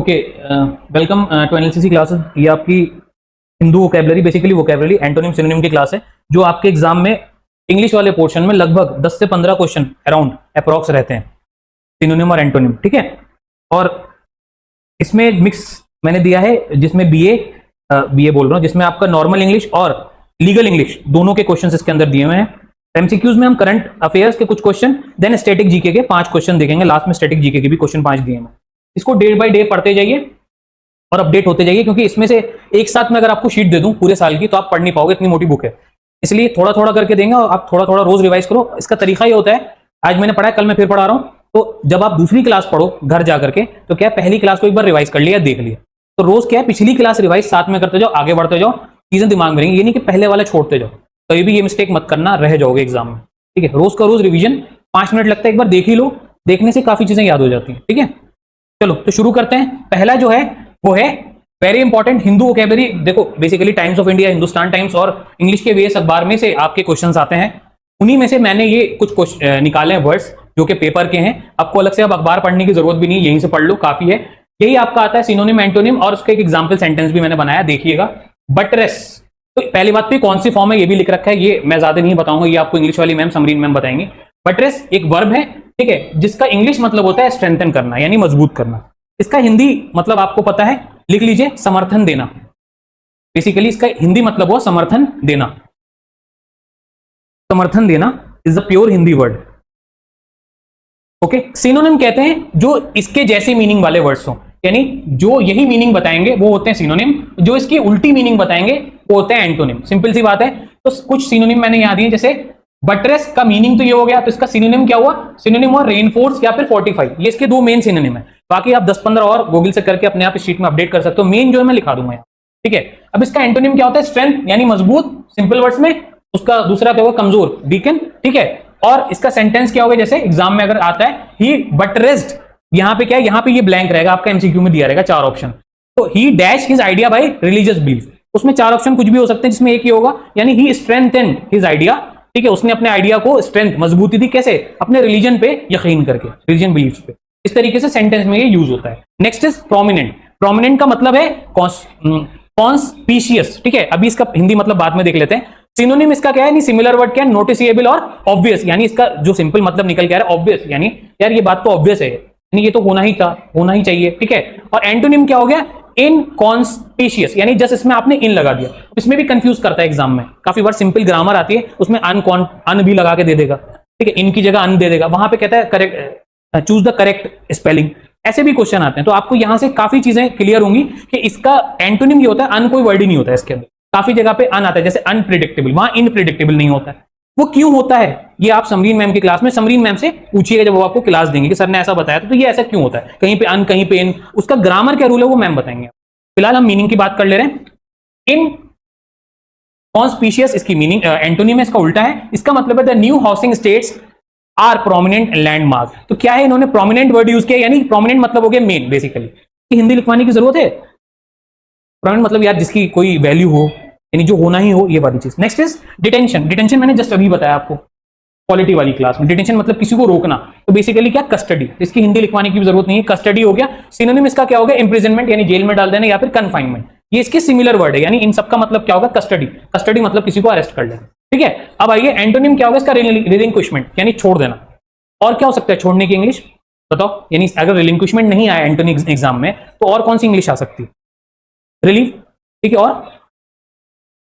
Okay, welcome to NLCC classes. ये आपकी हिंदू vocabulary, basically vocabulary antonym synonym की क्लास है, जो आपके एग्जाम में इंग्लिश वाले पोर्शन में लगभग 10 से 15 क्वेश्चन अराउंड अप्रॉक्स रहते हैं, सिनोनिम और एंटोनिम। ठीक है, और इसमें मिक्स मैंने दिया है, जिसमें बीए बोल रहा हूँ, जिसमें आपका नॉर्मल इंग्लिश और लीगल इंग्लिश दोनों के क्वेश्चन इसके अंदर दिए हुए हैं। एमसीक्यूज में हम करंट अफेयर्स के कुछ क्वेश्चन, देन स्टैटिक जीके के 5 क्वेश्चन देखेंगे, लास्ट में स्टैटिक जीके के भी क्वेश्चन 5 दिए हैं। इसको डे बाय डे पढ़ते जाइए और अपडेट होते जाइए, क्योंकि इसमें से एक साथ में अगर आपको शीट दे दूं पूरे साल की तो आप पढ़ नहीं पाओगे, इतनी मोटी बुक है। इसलिए थोड़ा थोड़ा करके देंगे और आप थोड़ा थोड़ा रोज रिवाइज करो। इसका तरीका ये होता है, आज मैंने पढ़ा है, कल मैं फिर पढ़ा रहा हूं, तो जब आप दूसरी क्लास पढ़ो घर जाकर के, तो क्या पहली क्लास को एक बार रिवाइज कर लिया, देख लिया, तो रोज क्या है पिछली क्लास रिवाइज साथ में करते जाओ, आगे बढ़ते जाओ, चीजें दिमाग में रहेंगी। ये नहीं कि पहले वाला छोड़ते जाओ, कभी भी ये मिस्टेक मत करना, रह जाओगे एग्जाम में। ठीक है, रोज का रोज रिवीजन, 5 मिनट लगता है, एक बार देख ही लो, देखने से काफी चीजें याद हो जाती हैं। ठीक है, चलो तो शुरू करते हैं। पहला जो है वो है वेरी इंपॉर्टेंट हिंदू वोकैबुलरी। देखो, basically times of India, Hindustan times और इंग्लिश के वेस अखबार में से आपके क्वेश्चंस आते हैं। उन्हीं में से मैंने ये कुछ निकाले हैं वर्ड्स जो कि पेपर के हैं। आपको अलग से अब अखबार पढ़ने की जरूरत भी नहीं, यहीं से पढ़ लो, काफी है। यही आपका आता है सिनोनिम, एंटोनिम, और उसका एक एग्जाम्पल सेंटेंस भी मैंने बनाया, देखिएगा। बटरेस, तो पहली बात तो कौन सी फॉर्म है ये भी लिख रखा है, ये मैं ज्यादा नहीं बताऊंगा, ये आपको इंग्लिश वाली मैम, समरीन मैम बताएंगे। बटरेस एक वर्ब है, ठीक है, जिसका इंग्लिश मतलब होता है स्ट्रेंथन करना, यानी मजबूत करना। इसका हिंदी मतलब आपको पता है, लिख लीजिए, समर्थन देना। बेसिकली इसका हिंदी मतलब हुआ समर्थन देना। समर्थन देना is the pure Hindi word. Okay, synonym कहते हैं जो इसके जैसे मीनिंग वाले वर्ड्स हो, यानी जो यही मीनिंग बताएंगे वो होते हैं सिनोनिम, जो इसकी उल्टी मीनिंग बताएंगे वो होते हैं एंटोनिम। सिंपल सी बात है। तो कुछ सिनोनिम मैंने यहां दिए, जैसे बटरेस का मीनिंग तो ये हो गया, तो इसका सिनोनिम क्या हुआ? सिनोनिम हुआ रेनफोर्स या फिर फोर्टिफाई। ये इसके दो मेन सिनोनिम है, बाकी आप 10-15 और गूगल से करके अपने आप इस शीट में अपडेट कर सकते हो। मेन जो है मैं लिखा दूंगा यहाँ। ठीक है, अब इसका एंटोनिम क्या होता है? स्ट्रेंथ यानी मजबूत, सिंपल वर्ड्स में। उसका दूसरा क्या होगा? कमजोर, वीकन। ठीक है, और इसका सेंटेंस क्या होगा? जैसे एग्जाम में अगर आता है ही बटरेस्ड, यहां पे क्या है? यहां पे ये ब्लैंक रहेगा, आपका एमसीक्यू में दिया रहेगा 4 ऑप्शन। तो ही dash his idea by religious belief, उसमें 4 ऑप्शन कुछ भी हो सकते हैं, जिसमें एक ही होगा, यानी ही स्ट्रेंथेंड हिज आइडिया। ठीक है, उसने अपने आइडिया को स्ट्रेंथ, मजबूती दी, कैसे? अपने रिलीजन पे यकीन करके, रिलीजन बिलीफ पे। इस तरीके से सेंटेंस में ये यूज होता है। Next is prominent. प्रोमिनेंट का मतलब है कॉन्स्पिशियस। ठीक है, अभी इसका हिंदी मतलब बाद में देख लेते हैं। सिनोनिम इसका क्या है? नहीं, सिमिलर वर्ड क्या है? नोटिसेबल और ऑब्वियस, यानी इसका जो सिंपल मतलब निकल के आ रहा है ऑब्वियस, यानी यार ये बात तो ऑब्वियस है, यानी ये तो होना ही था, होना ही चाहिए। ठीक है, और एंटोनिम क्या हो गया? इनकॉन्स्पिशियस, यानी जस्ट इसमें आपने इन लगा दिया। इसमें भी कंफ्यूज करता है एग्जाम में, काफी बार सिंपल ग्रामर आती है, उसमें अन भी लगा के दे देगा। ठीक है, इन की जगह अन दे देगा, वहां पे कहता है correct, choose the correct spelling. ऐसे भी क्वेश्चन आते हैं, तो आपको यहां से काफी चीजें क्लियर होंगी कि इसका एंटोनिम ये होता है, अन कोई वर्ड ही नहीं होता है इसके अंदर। काफी जगह पे अन आता है, जैसे अनप्रिडिक्टेबल, वहां इनप्रिडिक्टेबल नहीं होता है। वो क्यों होता है ये आप समरीन मैम की क्लास में, समरीन मैम से पूछिएगा जब वो आपको क्लास देंगे कि सर ने ऐसा बताया, तो ये ऐसा क्यों होता है, कहीं पे अन कहीं पे इन, उसका ग्रामर क्या रूल है वो मैम बताएंगे। फिलहाल हम मीनिंग की बात कर ले रहे हैं। इन कॉन्स्पिशियस इसकी मीनिंग, एंटोनिम है, इसका उल्टा है। इसका मतलब है the new housing estates are prominent landmark. तो क्या है, इन्होंने प्रोमिनेंट वर्ड यूज किया, यानी प्रोमिनेंट मतलब हो गया मेन। बेसिकली हिंदी लिखवाने की जरूरत है? प्रोमिनेंट मतलब यार जिसकी कोई वैल्यू हो, यानी जो होना ही हो, ये वाली चीज। Next is detention. डिटेंशन मैंने जस्ट अभी बताया आपको पॉलिटी वाली क्लास में। डिटेंशन मतलब किसी को रोकना, तो बेसिकली क्या? कस्टडी। इसकी हिंदी लिखवाने की भी जरूरत नहीं है, कस्टडी हो गया। सिनोनिम इसका क्या हो गया? इंप्रिजनमेंट, यानी जेल में डाल देना, या फिर कन्फाइनमेंट। ये इसके सिमिलर वर्ड है, यानी इन सबका मतलब क्या होगा? कस्टडी। कस्टडी मतलब किसी को अरेस्ट कर लेना। ठीक है, अब आइए एंटोनिम क्या होगा इसका? रिलिंक्विशमेंट, यानी छोड़ देना। और क्या हो सकता है छोड़ने की इंग्लिश बताओ? यानी अगर रिलिंक्विशमेंट नहीं आया एंटोनिम एग्जाम में, तो और कौन सी इंग्लिश आ सकती है? रिलीफ। ठीक है, और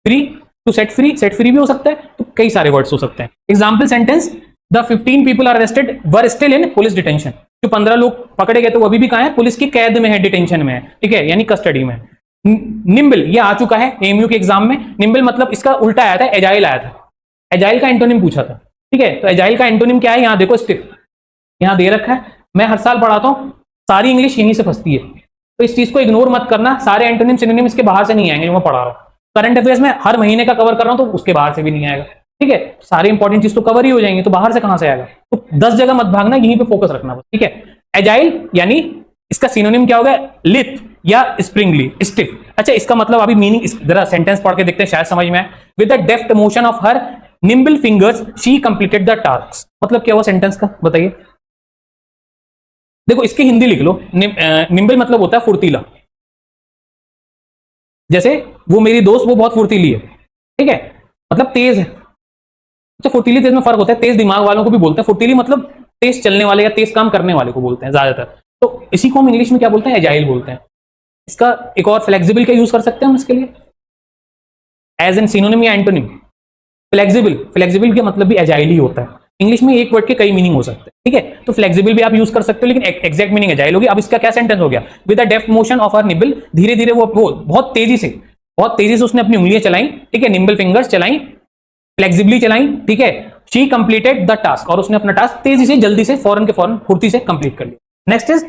free, to set free, set free भी हो सकता है। तो कई सारे वर्ड्स हो सकते हैं। Example sentence, the 15 people are arrested were still in police detention. जो 15 लोग पकड़े गए तो वो अभी भी कहां है? पुलिस की कैद में है, डिटेंशन में है। ठीक है, यानी कस्टडी में। निम्बल, ये आ चुका है एएमयू के एग्जाम में। निम्बल मतलब इसका उल्टा आया था, एजाइल आया था। एजाइल का एंटोनिम पूछा था। ठीक है, तो एजाइल का एंटोनिम क्या है? यहां देखो, स्टिफ, यहां दे रखा है। मैं हर साल पढ़ाता हूं, सारी इंग्लिश इन्हीं से फंसती है, तो इस चीज को इग्नोर मत करना। सारे एंटोनिम सिनोनिम इसके बाहर से नहीं आएंगे जो मैं पढ़ा रहा हूं। करंट अफेयर्स में हर महीने का कवर कर रहा हूं, तो उसके बाहर से भी नहीं आएगा। ठीक है, सारी इंपॉर्टेंट चीज तो कवर ही हो जाएंगे, तो बाहर से कहां से आएगा? तो 10 जगह मत भागना, यहीं पे फोकस रखना बस। ठीक है, एजाइल यानी इसका सिनोनिम क्या होगा? लिथ या स्प्रिंगली, स्टिफ। अच्छा, इसका मतलब अभी मीनिंग जरा सेंटेंस पढ़ के देखते हैं, शायद समझ में आए। With the deft motion of her nimble fingers she completed the task. मतलब क्या हुआ सेंटेंस का, बताइए? देखो इसकी हिंदी लिख लो, निम्बल मतलब होता है फुर्तीला। जैसे वो मेरी दोस्त वो बहुत फुर्तीली है, ठीक है, मतलब तेज है। अच्छा, फुर्तीली तेज में फर्क होता है, तेज दिमाग वालों को भी बोलते हैं फुर्तीली, मतलब तेज चलने वाले या तेज काम करने वाले को बोलते हैं ज्यादातर। तो इसी को हम इंग्लिश में क्या बोलते हैं, एजाइल बोलते हैं। इसका एक और फ्लेक्सिबल का यूज कर सकते हैं हम इसके लिए, एज एन सिनोनिम या एंटोनिम। फ्लेक्सिबल, फ्लेक्सिबल का मतलब भी एजाइल ही होता है। इंग्लिश में एक वर्ड के कई मीनिंग हो सकते हैं, ठीक है। तो फ्लेक्सिबल भी आप यूज कर सकते हो, लेकिन एग्जैक्ट मीनिंग एजाइल होगी। अब इसका क्या सेंटेंस हो गया, with the deft motion of her nimble, धीरे धीरे वो बहुत तेजी से उसने अपनी उंगलियां चलाई, ठीक है, निम्बल फिंगर्स चलाई, फ्लेक्सिबली चलाई, ठीक है। शी कंप्लीटेड द टास्क, और उसने अपना टास्क तेजी से, जल्दी से, फौरन के फौरन, फुर्ती से कंप्लीट कर लिया। नेक्स्ट इज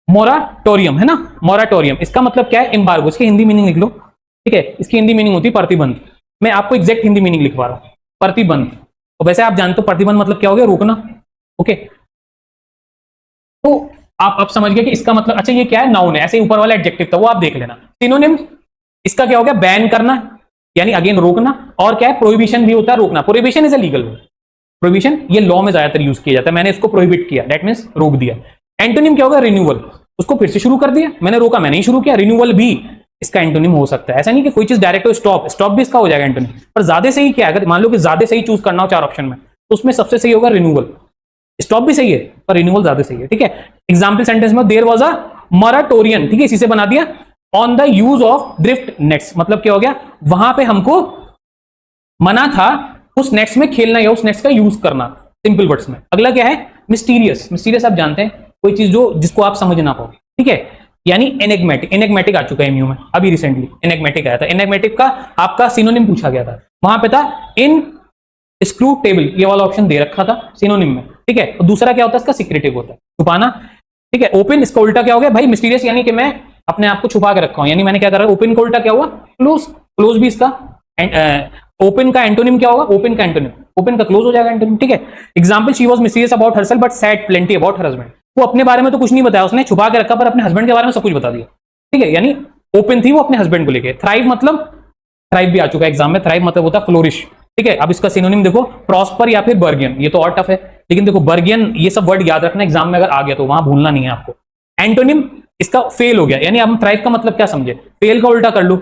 मोराटोरियम, है ना। मोराटोरियम इसका मतलब क्या है, एम्बार्गो। इसकी हिंदी मीनिंग लिख लो, ठीक है। इसकी हिंदी मीनिंग होती है प्रतिबंध। मैं आपको एग्जैक्ट हिंदी मीनिंग लिखवा रहा हूं, प्रतिबंध। और वैसे आप जानते हो प्रतिबंध मतलब क्या हो गया, रोकना, ओके। तो आप अब समझ गए कि इसका मतलब, अच्छा ये क्या है, नाउन है, ऐसे ऊपर वाला एडजेक्टिव था वो आप देख लेना। सिनोनिम इसका क्या हो गया, बैन करना, यानी अगेन रोकना। और क्या है, प्रोहिबिशन भी होता है, रोकना। Prohibition is a legal word. Prohibition ये लॉ में ज्यादातर यूज किया जाता है, मैंने इसको प्रोहिबिट किया, दैट मींस रोक दिया। एंटोनिम क्या होगा, रिन्यूअल, उसको फिर से शुरू कर दिया, मैंने रोका, मैंने ही शुरू किया। रिन्यूअल भी इसका एंटोनिम हो सकता है। ऐसा नहीं कि कोई चीज डायरेक्ट हो, स्टॉप, स्टॉप भी इसका हो जाएगा एंटोनिम। पर ज्यादा सही क्या है, अगर मान लो कि ज्यादा सही चूज करना हो 4 ऑप्शन में, तो उसमें सबसे सही होगा रिन्यूअल। स्टॉप भी सही है पर रिन्यूअल ज्यादा सही है, ठीक है। एग्जाम्पल सेंटेंस में देयर वाज अ मोराटोरियम, ठीक है, इसी से बना दिया, on the use of drift nets, मतलब क्या हो गया, वहां पे हमको मना था उस नेट्स में खेलना या उस नेट्स का यूज करना, सिंपल वर्ड्स में। अगला क्या है, मिस्टीरियस। मिस्टीरियस आप जानते हैं, कोई चीज जो जिसको आप समझ ना पाओ, ठीक है, यानी एनेग्मेटिक। एनेग्मेटिक आ चुका है एमयू में अभी रिसेंटली, एनेग्मेटिक आया था। एनेग्मेटिक का आपका सिनोनिम पूछा गया था, वहां पे था इन स्क्रू टेबल, ये वाला ऑप्शन दे रखा था सिनोनिम में, ठीक है। और दूसरा क्या होता है इसका, सीक्रेटिव होता है, छुपाना, ठीक है। ओपन, इसका उल्टा क्या हो गया भाई, मिस्टीरियस, यानी कि मैं अपने आप को छुपा के रखा हूं, यानी मैंने क्या करा। ओपन का उल्टा क्या हुआ, क्लोज। क्लोज भी इसका, ओपन का एंटोनिम क्या होगा, ओपन का एंटोनिम, ओपन का क्लोज हो जाएगा एंटोनिम, ठीक है। Example, she was mysterious about herself but sad plenty about her husband. वो अपने बारे में तो कुछ नहीं बताया, उसने छुपा के रखा, पर अपने हस्बैंड के बारे में सब कुछ बता दिया, ठीक है। यानी ओपन थी वो अपने हस्बैंड को लेके। थ्राइव मतलब, थ्राइव भी आ चुका है एग्जाम में, थ्राइव मतलब होता है फ्लोरिश, ठीक है। अब इसका सिनोनिम देखो, प्रॉस्पर या फिर बर्गियन। ये तो और टफ है, लेकिन देखो बर्गियन, ये सब वर्ड याद रखना, एग्जाम में अगर आ गया तो वहां भूलना नहीं है आपको। एंटोनिम इसका फेल हो गया, यानी हम थ्राइव का मतलब क्या समझे, फेल का उल्टा कर लो,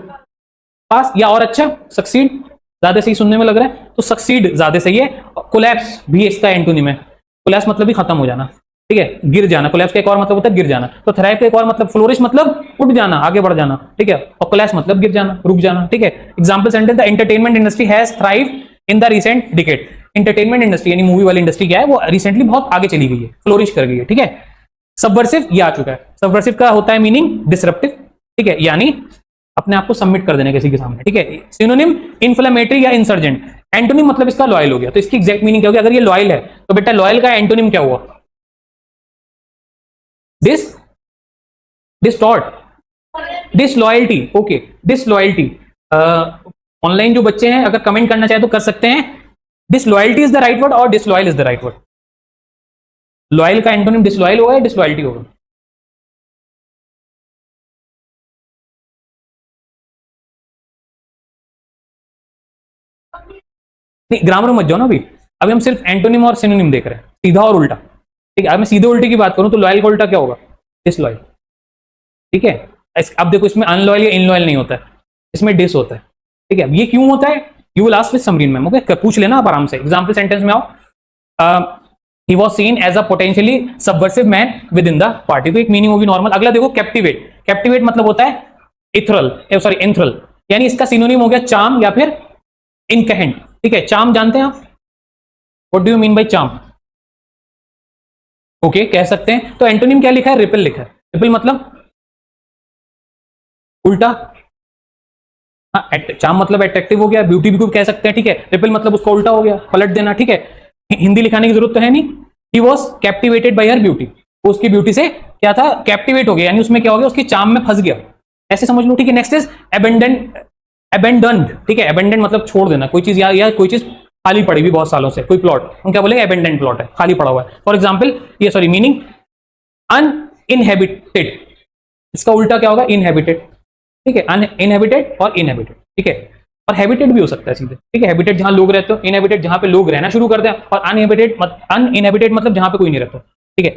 पास, या और अच्छा सक्सीड, ज्यादा सही सुनने में लग रहा है तो सक्सीड ज्यादा सही है। कोलैप्स भी इसका एंटोनिम है, कोलैप्स मतलब भी खत्म हो जाना, ठीक है, गिर जाना। कोलैप्स का एक और मतलब होता है गिर जाना। तो थ्राइव का एक और मतलब, फ्लोरिश मतलब उठ जाना, आगे बढ़ जाना, ठीक है, और कोलैप्स मतलब गिर जाना, रुक जाना, ठीक है। Example sentence, the entertainment industry has thrive in the recent decade. Entertainment industry यानी मूवी वाली इंडस्ट्री क्या है, वो रिसेंटली बहुत आगे चली गई है, फ्लोरिश कर गई है, ठीक है। सबवर्सिव ये आ चुका है, सबवर्सिव का होता है मीनिंग डिसरप्टिव, ठीक है, यानी अपने आप को सबमिट कर देने किसी के सामने, ठीक है। सिनोनिम, इन्फ्लेमेटरी या इंसर्जेंट। एंटोनिम मतलब इसका लॉयल हो गया, तो इसकी एग्जैक्ट मीनिंग क्या होगी, अगर ये लॉयल है तो बेटा लॉयल का एंटोनिम क्या हुआ, distort, disloyalty, okay, disloyalty. Online जो बच्चे हैं अगर कमेंट करना चाहे तो कर सकते हैं, disloyalty is the right word और disloyal is the right word. Loyal का एंटोनिम डिसलॉयल होगा या डिसलॉयल्टी होगा, नहीं ग्रामर मत जाओ ना अभी हम सिर्फ एंटोनिम और सिनोनिम देख रहे हैं, सीधा और उल्टा, ठीक है। अगर मैं सीधे उल्टे की बात करूं तो लॉयल का उल्टा क्या होगा, डिसलॉयल, ठीक है। अब देखो इसमें अनलॉयल या इनलॉयल नहीं होता है, इसमें डिस होता है, ठीक है। ये क्यों होता है, you will ask with Samreen ma'am, okay, पूछ लेना आप आराम से। एग्जांपल सेंटेंस में आओ, he was seen as a potentially subversive man within the party, तो एक मीनिंग होगी नॉर्मल। अगला देखो कैप्टिवेट, कैप्टिवेट मतलब होता है इथरल, सॉरी एंथ्रल, यानी इसका सिनोनिम हो गया चार्म या फिर इनकहेंट, ठीक है। चार्म जानते हैं आप, what do you mean by charm, okay, कह सकते हैं। तो एंटोनिम क्या लिखा है, रिपल लिखा है। रिपल मतलब उल्टा, हाँ, चार्म मतलब अट्रैक्टिव हो गया, ब्यूटी भी कह सकते हैं, ठीक है। रिपल मतलब उसका उल्टा हो गया, पलट देना, ठीक है। हिंदी लिखाने की जरूरत तो है नहीं। He was captivated bye her beauty, उसकी ब्यूटी से क्या था, कैप्टिवेट हो गया, यानी उसमें क्या हो गया, उसकी चार्म में फंस गया, ऐसे समझ लो, ठीक है। नेक्स्ट इज अबेंडन्ड, ठीक है। अबेंडन मतलब छोड़ देना कोई चीज, या कोई चीज खाली पड़ी हुई बहुत सालों से, कोई प्लॉट, हम क्या बोलेंगे, अबेंडन प्लॉट है, खाली पड़ा हुआ है। फॉर एग्जाम्पल ये, सॉरी, मीनिंग अनइनहेबिटेड, इसका उल्टा क्या होगा, इनहेबिटेड, ठीक है। अनइनहेबिटेड और इनहेबिटेड, ठीक है। और हैबिटेड भी हो सकता है सीधे, ठीक है। हैबिटेट जहां लोग रहते हो, इनहेबिटेड जहां पे लोग रहना शुरू कर दें, और अनइनहेबिटेड मतलब जहां पे कोई नहीं रहता, ठीक है।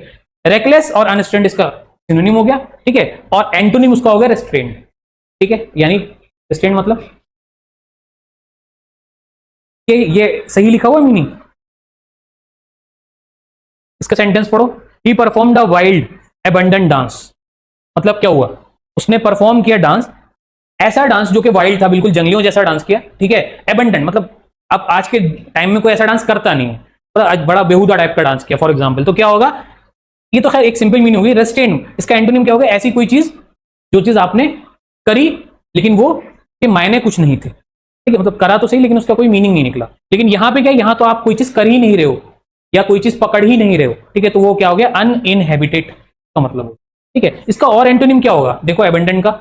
रेकलेस और अनरिस्ट्रेंड इसका सिनोनिम हो गया, ठीक है, और एंटोनिम उसका हो गया रेस्ट्रेंड, ठीक है, यानी रेस्ट्रेंड मतलब ये सही लिखा हुआ मीनिंग। इसका सेंटेंस पढ़ो, ही परफॉर्म्ड अ वाइल्ड एबंडेंट डांस, मतलब क्या हुआ, उसने परफॉर्म किया डांस, ऐसा डांस जो कि वाइल्ड था, बिल्कुल जंगलियों जैसा डांस किया, ठीक है, एबंडेंट मतलब अब आज के टाइम में कोई ऐसा डांस करता नहीं है, आज बड़ा बेहुदा टाइप का डांस किया फॉर एग्जाम्पल, तो क्या होगा, ये तो खैर एक सिंपल मीनिंग होगी। रेस्ट्रेन इसका एंटोनिम क्या होगा, ऐसी कोई चीज जो चीज आपने करी लेकिन वो के मायने कुछ नहीं थे, ठीक है, मतलब करा तो सही लेकिन उसका कोई मीनिंग नहीं निकला। लेकिन यहां पे क्या, यहां तो आप कोई चीज कर ही नहीं रहे हो या कोई चीज पकड़ ही नहीं रहे हो, ठीक है, तो वो क्या हो गया, अनइनहेबिटेड का मतलब, ठीक है। इसका और एंटोनिम क्या होगा, देखो एबंडेंट का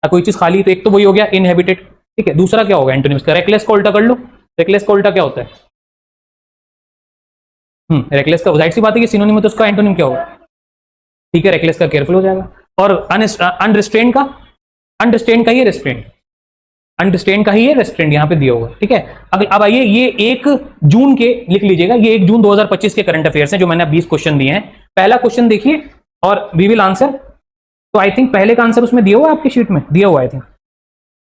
कोई चीज खाली, तो एक तो वही हो गया इनहेबिटेड, ठीक है, दूसरा क्या होगा एंटोनिम इसका, रेकलेस को उल्टा कर लो, रेकलेस का उल्टा क्या होता है, रेकलेस का जाहिर सी बात है कि सिनोनिम है तो उसका एंटोनिम क्या होगा, ठीक है, रेकलेस का केयरफुल हो जाएगा, और अनरिस्ट्रेंड का, अनरिस्ट्रेंड का ही रेस्ट्रेंड, अनरिस्ट्रेंड का ही है रेस्ट्रेंड यहाँ पे दिया हुआ, ठीक है। अब आइए, ये 1 जून के लिख लीजिएगा, ये 1 जून 2025 के करंट अफेयर्स हैं जो मैंने 20 क्वेश्चन दिए हैं। पहला क्वेश्चन देखिए और वी विल आंसर, तो आई थिंक पहले का आंसर उसमें दिया हुआ है आपकी शीट में, दिया हुआ आई थिंक।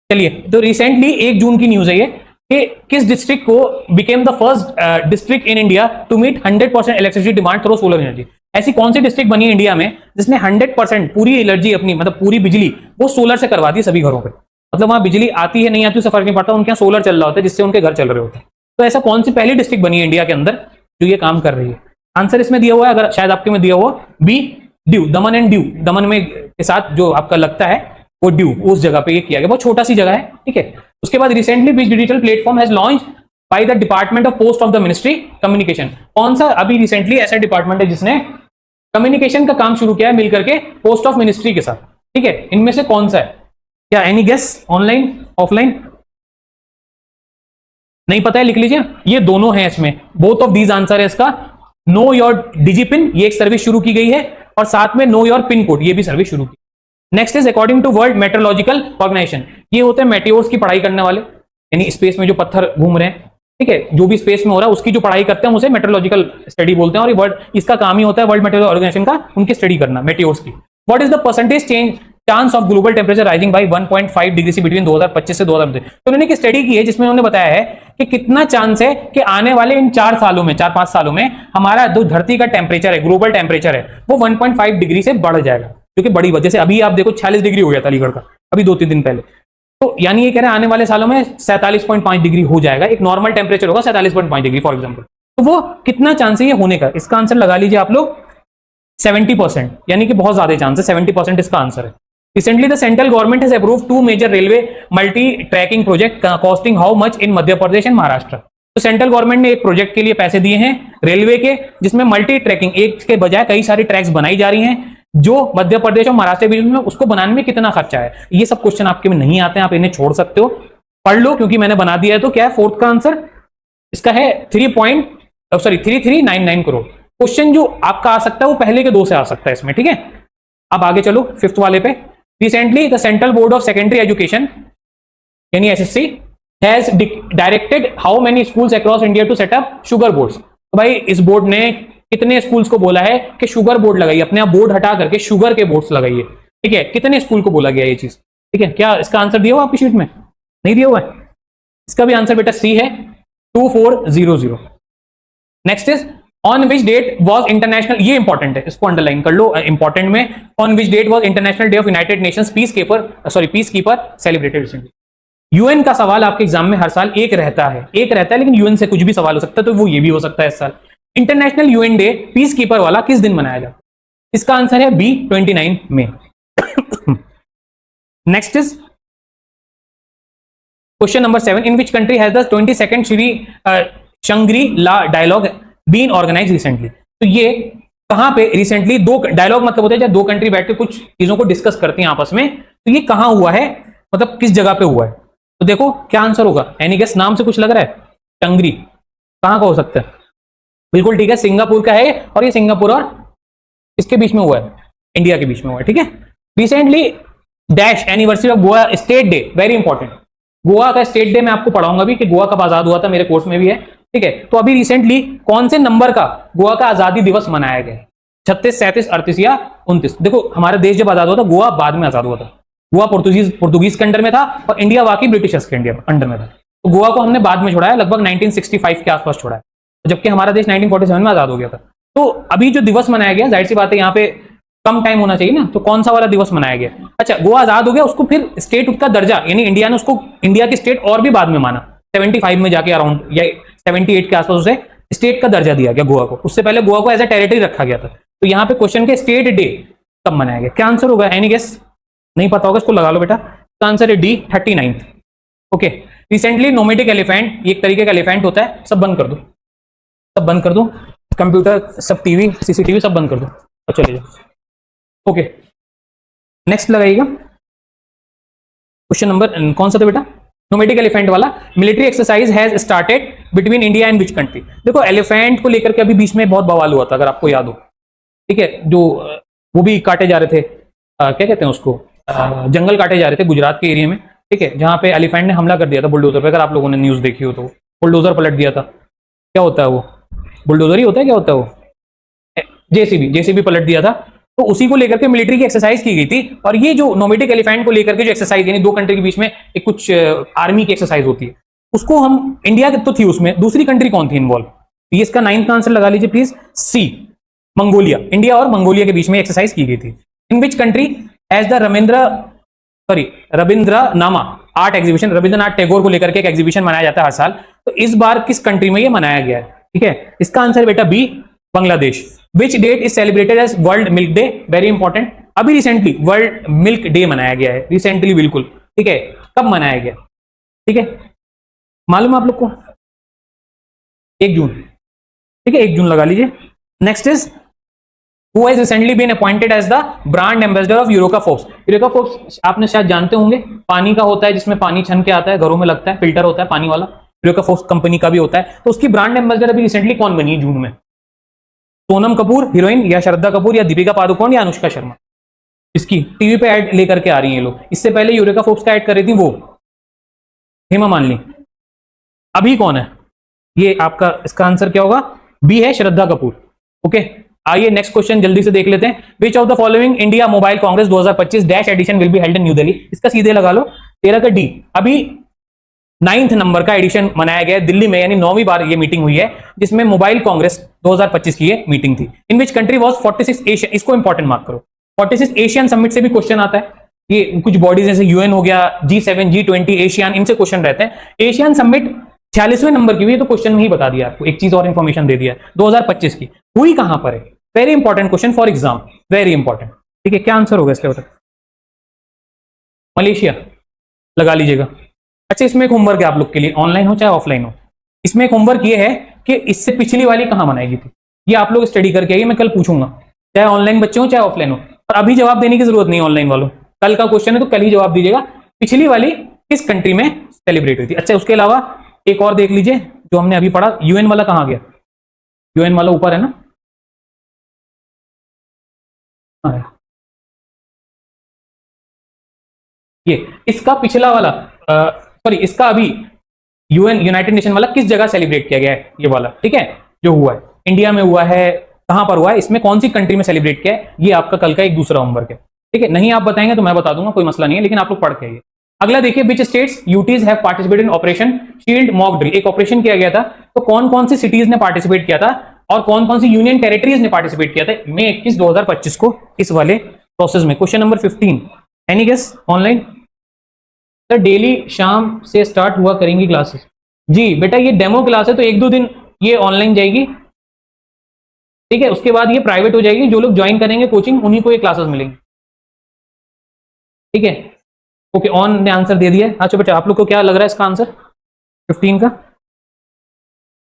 चलिए, तो रिसेंटली 1 जून की न्यूज है ये कि किस डिस्ट्रिक्ट को became the first district in India to meet 100% electricity demand through solar energy. ऐसी कौन सी डिस्ट्रिक्ट बनी है इंडिया में जिसने 100% पूरी एनर्जी अपनी, मतलब पूरी बिजली वो सोलर से करवा दी सभी घरों पे, मतलब वहां बिजली आती है नहीं आती उससे फर्क नहीं पड़ता, उनके यहाँ सोलर चल रहा होता है जिससे उनके घर चल रहे होते हैं। तो ऐसा कौन सी पहली डिस्ट्रिक्ट बनी है इंडिया के अंदर जो ये काम कर रही है? आंसर इसमें दिया हुआ है, अगर शायद आपके में दिया हुआ, be due, Daman and due, दमन में के साथ जो आपका लगता है वो ड्यू, उस जगह पे ये किया गया, बहुत छोटा सी जगह है, ठीक है। उसके बाद recently which digital platform has launch by the department of post of the ministry communication. कौन सा अभी रिसेंटली ऐसा डिपार्टमेंट है जिसने कम्युनिकेशन का काम शुरू किया है मिलकर के पोस्ट ऑफ मिनिस्ट्री के साथ, ठीक है, इनमें से कौन सा है? क्या एनी गेस, ऑनलाइन ऑफलाइन? नहीं पता है, लिख लीजिए, ये दोनों हैं इसमें, बोथ ऑफ दीज आंसर है इसका। नो योर डिजिपिन, ये एक सर्विस शुरू की गई है, और साथ में नो योर पिन कोड, ये भी सर्विस शुरू की। Next is according to World Meteorological Organization, ये होते हैं मेटियोर्स की पढ़ाई करने वाले, यानी स्पेस में जो पत्थर घूम रहे हैं, ठीक है, जो भी स्पेस में हो रहा है उसकी जो पढ़ाई करते हैं उसे मेट्रोलॉजिकल स्टडी बोलते हैं, और ये वर्ल्ड, इसका काम ही होता है वर्ल्ड मेट्रोलॉजिकल ऑर्गेनाइजेशन का, उनकी स्टडी करना मेटियोर्स की। What is the percentage change chance of global temperature rising bye 1.5 degree से बिटवीन 2025 से 2030? तो उन्होंने एक स्टडी की है जिसमें उन्होंने बताया है कि कितना चांस है कि आने वाले इन 4 सालों में, 4-5 सालों में हमारा जो धरती का टेम्परेचर है, ग्लोबल टेम्परेचर है, वो 1.5 डिग्री से बढ़ जाएगा, क्योंकि बड़ी वजह से अभी आप देखो 46 डिग्री हो गया था अलीगढ़ का अभी 2-3 दिन पहले, तो यानी ये कह रहे हैं आने वाले सालों में 47.5 डिग्री हो जाएगा, एक नॉर्मल टेम्परेचर होगा 47.5 डिग्री फॉर एग्जाम्पल। तो वो कितना चांस है ये होने का? इसका आंसर लगा लीजिए आप लोग 70%, यानी कि बहुत ज्यादा चांस है, 70% इसका आंसर है। Recently, the central government has approved 2 major railway multi-tracking project costing how much in Madhya Pradesh and Maharashtra. तो सेंट्रल गवर्नमेंट ने एक प्रोजेक्ट के लिए पैसे दिए हैं रेलवे के, जिसमें मल्टी ट्रैकिंग, एक के बजाय कई सारी ट्रैक्स बनाई जा रही हैं, जो मध्य प्रदेश और महाराष्ट्र के बीच में, उसको बनाने में कितना खर्चा है। ये सब क्वेश्चन आपके में नहीं आते हैं, आप इन्हें छोड़ सकते हो, पढ़ लो क्योंकि मैंने बना दिया है। तो क्या है फोर्थ का आंसर? इसका है 3399 करोड़। क्वेश्चन जो आपका आ सकता है वो पहले के 2 से आ सकता है इसमें, ठीक है। अब आगे चलो 5th वाले पे। Recently, the Central Board of Secondary Education, यानी SSC, has directed how many schools across India to set up sugar boards। तो भाई इस बोर्ड ने कितने स्कूल्स को बोला है कि शुगर बोर्ड लगाइए, अपने आप बोर्ड हटा करके शुगर के बोर्ड्स लगाइए, ठीक है। कितने स्कूल को बोला गया ये चीज, ठीक है। क्या इसका आंसर दिया हुआ आपकी शीट में? नहीं दिया हुआ है। इसका भी आंसर बेटा सी है, 2400। Next is on which date was international, ये इंपॉर्टेंट है, इसको अंडरलाइन कर लो इंपॉर्टेंट में। On which date was International Day of United Nations peacekeeper celebrated recently. UN का सवाल आपके एग्जाम में हर साल एक रहता है, लेकिन यूएन से कुछ भी सवाल हो सकता है, तो वो ये भी हो सकता है इस साल। International UN day peacekeeper वाला किस दिन मनाया जाता है? इसका आंसर है बी, 29 मई। Next is question number 7, in which country has the 22nd Shangri-La dialogue been organise recently. तो ये कहां पे रिसेंटली, 2 डायलॉग मतलब होता है जब 2 कंट्री बैठ के कुछ चीजों को डिस्कस करती हैं आपस में, तो ये कहां हुआ है, मतलब किस जगह पे हुआ है? तो देखो क्या आंसर होगा, एनी गेस? नाम से कुछ लग रहा है, शंग्री कहां का हो सकता है? बिल्कुल ठीक है, सिंगापुर का है, और ये सिंगापुर और इसके बीच में हुआ है, इंडिया के बीच में हुआ है, ठीक है। Recently dash anniversary of Goa state day, very important. Goa का स्टेट डे मैं आपको पढ़ाऊंगा भी कि गोवा कब आजाद हुआ था, मेरे कोर्स में भी है, ठीक है। तो अभी रिसेंटली कौन से नंबर का गोवा का आजादी दिवस मनाया गया? 36, 37, 38 या 29। देखो हमारा देश जब आजाद हुआ था, गोवा बाद में आजाद हुआ था। गोवा पोर्तुगीज के अंडर में था और इंडिया वाकई ब्रिटिशर्स के अंडर में था। तो गोवा को हमने बाद में छोड़ा है, लगभग 1965 के आसपास छोड़ा है, जबकि हमारा देश 1947 में आजाद हो गया था। तो अभी जो दिवस मनाया गया, जाहिर सी बात है यहाँ पे कम टाइम होना चाहिए ना, तो कौन सा वाला दिवस मनाया गया? अच्छा, गोवा आजाद हो गया, उसको फिर स्टेट का दर्जा, यानी इंडिया ने उसको इंडिया की स्टेट और भी बाद में माना, 75 में जाके अराउंड या 78 के आसपास उसे स्टेट का दर्जा दिया गया गोवा को। उससे पहले गोवा को एज ए टेरिटरी रखा गया था। तो यहाँ पे क्वेश्चन के स्टेट डे कब मनाया गया, क्या आंसर होगा? Any guess? नहीं पता होगा इसको लगा लो बेटा। तो आंसर है डी, 39। ओके। रिसेंटली नोमेटिक एलिफेंट, एक तरीके का एलिफेंट होता है, सब बंद कर दो, सब बंद कर दो, कंप्यूटर सब, टीवी सीसीटीवी सब बंद कर दो और चले जाओ। ओके, नेक्स्ट लगाइएगा क्वेश्चन नंबर, कौन सा था बेटा? नोमेटिक एलिफेंट वाला। Military exercise has started between India and which country. देखो एलिफेंट को लेकर के अभी बीच में बहुत बवाल हुआ था, अगर आपको याद हो, ठीक है, जो वो भी काटे जा रहे थे, क्या कहते हैं उसको, जंगल काटे जा रहे थे गुजरात के एरिया में, ठीक है, जहां पे एलिफेंट ने हमला कर दिया था बुलडोजर पे। अगर आप लोगों ने न्यूज देखी हो तो बुलडोजर पलट दिया था। क्या होता है वो? बुलडोजर ही होता है, क्या होता है वो? जेसीबी पलट दिया था। तो उसी को लेकर के मिलिट्री की एक्सरसाइज की गई थी। और ये जो नोमेटिक एलिफेंट को लेकर के जो एक्सरसाइज, यानी दो कंट्री के बीच में एक कुछ आर्मी की एक्सरसाइज होती है, उसको हम, इंडिया तो थी उसमें, दूसरी कंट्री कौन थी इन्वॉल्व? ये इसका 9th का आंसर लगा लीजिए प्लीज, सी, मंगोलिया। इंडिया और मंगोलिया के बीच में एक्सरसाइज की गई थी। In which country as the Rabindranama art exhibition, Rabindranath Tagore को लेकर के एक एग्जीबिशन मनाया जाता है हर साल। तो इस बार किस कंट्री में ये मनाया गया है? ठीक है, इसका आंसर बेटा B, Bangladesh. Which date is celebrated as World Milk Day? Very important. अभी रिसेंटली वर्ल्ड मिल्क डे मनाया गया है, रिसेंटली, बिल्कुल, ठीक है। कब मनाया गया? ठीक है, मालूम है आप लोग को? 1 जून, ठीक है, 1 जून लगा लीजिए। Next is who has recently been appointed as the brand ambassador of Eureka Forbes. Eureka Forbes आपने शायद जानते होंगे, पानी का होता है, जिसमें पानी छन के आता है, घरों में लगता है, फिल्टर होता है पानी वाला, यूरोका फोर्स कंपनी का भी होता है। तो उसकी ब्रांड एम्बेसडर अभी रिसेंटली कौन बनी है जून में? सोनम कपूर हीरोइन, या श्रद्धा कपूर, या दीपिका पादुकोण, या अनुष्का शर्मा? इसकी टीवी पे ऐड लेकर के आ रही हैं लोग। इससे पहले यूरोका फोर्स का ऐड कर रही थी वो हेमा मालिनी। अभी कौन है ये आपका? इसका आंसर क्या होगा? बी है, श्रद्धा कपूर। ओके, आइए नेक्स्ट क्वेश्चन जल्दी से देख लेते हैं। Which of the following India Mobile Congress 2025 dash edition will be held in New Delhi? इसका सीधे लगा लो, 13 का डी। अभी 9th नंबर का एडिशन मनाया गया दिल्ली में, यानी 9वीं बार ये मीटिंग हुई है, जिसमें मोबाइल कांग्रेस 2025 की ये मीटिंग थी। In which country was 46 Asian, इसको इंपॉर्टेंट मार्क करो, 46 एशियन समिट से भी क्वेश्चन आता है। ये कुछ बॉडीज जैसे यूएन हो गया, G7, G20, एशियन, इनसे क्वेश्चन रहते हैं। एशियन समिट 46वें नंबर की हुई है, तो क्वेश्चन में ही बता दिया आपको, एक चीज और इंफॉर्मेशन दे दिया, 2025 की हुई कहां पर है? Very important question for exam, very important. ठीक है, क्या आंसर होगा इसका? मलेशिया लगा लीजिएगा। अच्छा, इसमें एक होमवर्क है आप लोग के लिए, ऑनलाइन हो चाहे ऑफलाइन हो। इसमें एक होमवर्क ये है कि इससे पिछली वाली कहां मनाई गई थी, ये आप लोग स्टडी करके आइए, मैं कल पूछूंगा, चाहे ऑनलाइन बच्चे हो चाहे ऑफलाइन हो। और अभी जवाब देने की जरूरत नहीं ऑनलाइन वालों, कल का क्वेश्चन है तो कल ही जवाब दीजिएगा, पिछली वाली किस कंट्री में सेलिब्रेट हुई थी। अच्छा, उसके अलावा एक और देख लीजिए जो हमने अभी पढ़ा, यूएन वाला कहां गया? यूएन वाला ऊपर है ना, ये इसका पिछला वाला, सॉरी, इसका अभी यूएन यूनाइटेड नेशन वाला किस जगह सेलिब्रेट किया गया है? ये वाला, ठीक है, जो हुआ है इंडिया में हुआ है, कहां पर हुआ है, इसमें कौन सी कंट्री में सेलिब्रेट किया है? ये आपका कल का एक दूसरा होमवर्क है। ठीक है, नहीं आप बताएंगे तो मैं बता दूंगा, कोई मसला नहीं है, लेकिन आप लोग पढ़ के आइए। अगला देखिए, which states UTs have participated in operation shield mock drill. एक ऑपरेशन किया गया था, तो कौन कौन सी सिटीज ने पार्टिसिपेट किया था और कौन कौन सी यूनियन टेरिटरीज ने पार्टिसिपेट किया था मई 21, 2025 को इस वाले प्रोसेस में? Question number 15, any guess online? Sir daily शाम से स्टार्ट हुआ करेंगी क्लासेस? जी बेटा, ये डेमो क्लास है, तो 1-2 दिन ये ऑनलाइन जाएगी, ठीक है, उसके बाद ये प्राइवेट हो जाएगी। जो लोग ज्वाइन करेंगे कोचिंग, उन्हीं को ये क्लासेस मिलेंगी, ठीक है। ओके, ऑन ने आंसर दे दिया। अच्छा बेटा, आप लोग को क्या लग रहा है इसका आंसर 15 का?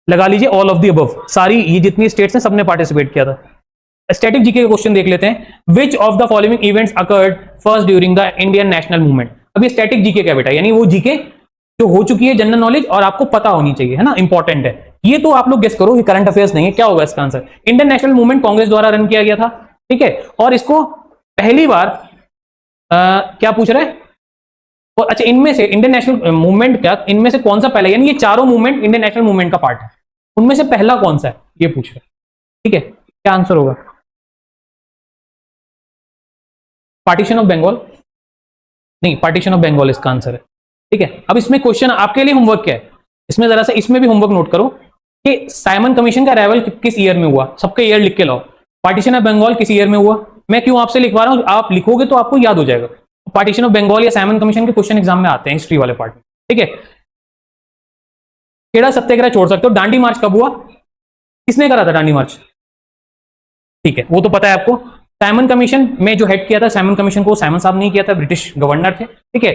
लगा लीजिए ऑल ऑफ द अबव, सारी ये जितनी स्टेट्स हैं सबने पार्टिसिपेट किया था। स्टैटिक जीके का क्वेश्चन देख लेते हैं। Which of the following events occurred first during the Indian national movement? अभी स्टैटिक जीके क्या बेटा, यानी वो जीके जो हो चुकी है, जनरल नॉलेज, और आपको पता होनी चाहिए, है ना, इंपॉर्टेंट है ये। तो आप लोग गेस करो, ये करंट अफेयर्स नहीं है। क्या होगा इसका answer? Indian national movement Congress द्वारा रन किया गया था, ठीक है, और इसको पहली बार क्या पूछ रहा है? और अच्छा, इनमें से इंडियन नेशनल मूवमेंट क्या, इनमें से कौन सा पहला, यानी ये चारों मूवमेंट इंडियन नेशनल मूवमेंट का पार्ट है, उनमें से पहला कौन सा है ये पूछ रहे हैं, ठीक है। क्या आंसर होगा? पार्टीशन ऑफ बंगाल, नहीं पार्टीशन ऑफ बंगाल इसका आंसर है। ठीक है, अब इसमें क्वेश्चन आपके लिए होमवर्क क्या है, इसमें जरा सा इसमें भी होमवर्क नोट करो कि साइमन कमीशन का अराइवल किस ईयर में हुआ, सबके ईयर लिख के लाओ। पार्टीशन ऑफ बंगाल किस ईयर में हुआ, मैं क्यों आपसे लिखवा रहा हूं, आप लिखोगे तो आपको याद हो जाएगा। पार्टीशन ऑफ बंगाल या साइमन कमीशन के क्वेश्चन एग्जाम में आते हैं हिस्ट्री वाले पार्ट में। ठीक है, खेड़ा सत्याग्रह छोड़ सकते हो। दांडी मार्च कब हुआ, किसने करा था दांडी मार्च, ठीक है वो तो पता है आपको। साइमन कमीशन में जो हेड किया था साइमन कमीशन को, साइमन साहब नहीं किया था, ब्रिटिश गवर्नर थे। ठीक है,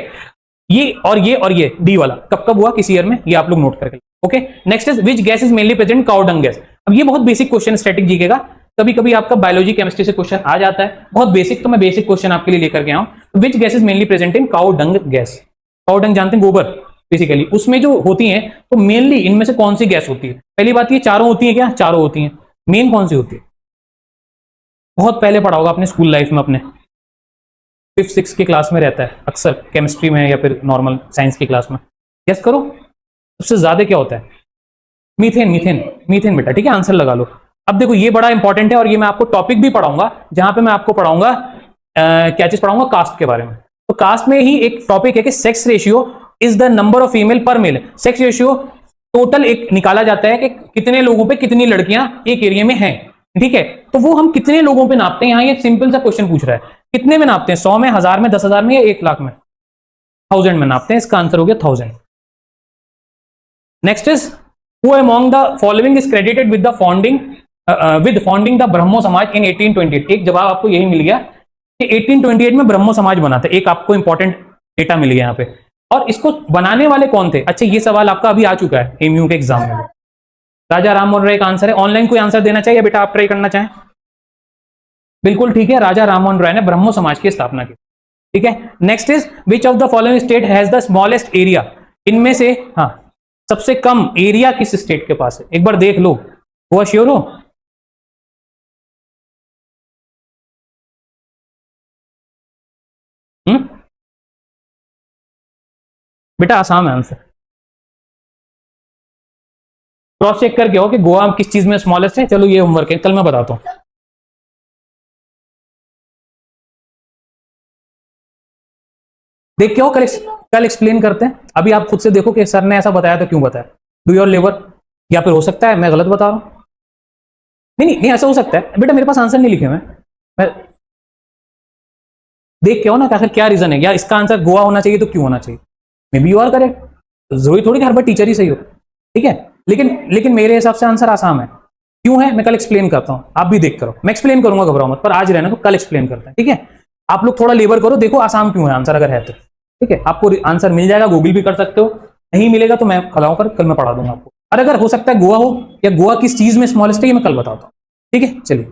ये और ये डी वाला कब कब हुआ, किस ईयर में, ये आप लोग नोट करके। Okay, next is which gas is mainly present, cow dung gas. अब ये बहुत बेसिक क्वेश्चन स्टैटिक जीके का, कभी कभी आपका बायोलॉजी केमिस्ट्री से क्वेश्चन आ जाता है, बहुत बेसिक, तो मैं बेसिक क्वेश्चन आपके लिए लेकर के आऊं। Which gas is mainly present in cow dung gas. Cow dung जानते हैं, गोबर बेसिकली, उसमें जो होती है तो मेनली इनमें से कौन सी गैस होती है। पहली बात ये चारों होती है क्या, चारों होती है। मेन कौन सी होती है, बहुत पहले पढ़ा होगा अपने स्कूल लाइफ में, अपने 5th-6th की क्लास में रहता है अक्सर, केमिस्ट्री में या फिर नॉर्मल साइंस की क्लास में। गेस करो सबसे ज्यादा क्या होता है, मीथेन। मीथेन, मीथेन बेटा, ठीक है आंसर लगा लो। अब देखो ये बड़ा इंपॉर्टेंट है और ये मैं आपको टॉपिक भी पढ़ाऊंगा, जहां पे मैं आपको पढ़ाऊंगा क्या चीज पढ़ाऊंगा, कास्ट के बारे में। तो कास्ट में ही एक टॉपिक है कि sex ratio is the number of female पर मेल। सेक्स रेशियो टोटल एक निकाला जाता है कि कितने लोगों पे कितनी लड़कियां एक एरिया में हैं। ठीक है, तो वो हम कितने लोगों पे नापते हैं, यहाँ ये सिंपल सा क्वेश्चन पूछ रहा है, कितने में नापते हैं, 100 में, 1000 में, 10,000 में या 1 लाख में, 1000 में नापते हैं। इसका आंसर हो गया 1000। Next is who among the following is credited with the founding the Brahmo Samaj इन 1828। एक जवाब आपको यही मिल गया कि 1828 में ब्रह्मो समाज बना था। एक आपको इंपॉर्टेंट डेटा मिल गया यहाँ पे। और इसको बनाने वाले कौन थे, अच्छा ये सवाल आपका अभी आ चुका है एमयू के एग्जाम में। राजा राम मोहन राय का आंसर है। ऑनलाइन कोई आंसर देना चाहिए बेटा, आप ट्राई करना चाहें, बिल्कुल ठीक है, राजा राम मोहन राय ने ब्रह्मो समाज की स्थापना की। ठीक है, next is which of the following state has the smallest area. इनमें से हाँ सबसे कम एरिया किस स्टेट के पास है, एक बार देख लो, हुआ श्योर हो। बेटा आसाम है आंसर, क्रॉस चेक करके हो कि गोवा किस चीज में स्मॉलेस्ट है। चलो ये होमवर्क है, कल मैं बताता हूं। देख के हो, कल एक्सप्लेन करते हैं। अभी आप खुद से देखो कि सर ने ऐसा बताया तो क्यों बताया, डू योर लेवर। या फिर हो सकता है मैं गलत बता रहा हूं, नहीं ऐसा हो सकता है बेटा, मेरे पास आंसर नहीं लिखे मैं देख के हो ना आखिर क्या रीजन है, या इसका आंसर गोवा होना चाहिए तो क्यों होना चाहिए। Maybe you are correct, जरूरी थोड़ी कि हर बार टीचर ही सही हो। ठीक है, लेकिन मेरे हिसाब से आंसर आसाम है। क्यों है मैं कल एक्सप्लेन करता हूं, आप भी देख करो, मैं एक्सप्लेन करूंगा, घबराओ मत, पर आज रहना तो कल एक्सप्लेन करते हैं। ठीक है, आप लोग थोड़ा लेबर करो, देखो आसाम क्यों है आंसर अगर है तो। ठीक है, आपको आंसर मिल जाएगा, गूगल भी कर सकते हो, नहीं मिलेगा तो मैं खड़ाऊं कर कल मैं पढ़ा दूंगा आपको। और अगर हो सकता है गोवा हो, या गोवा किस चीज में स्मॉलेस्ट है ये मैं कल बताता हूँ। ठीक है, चलिए।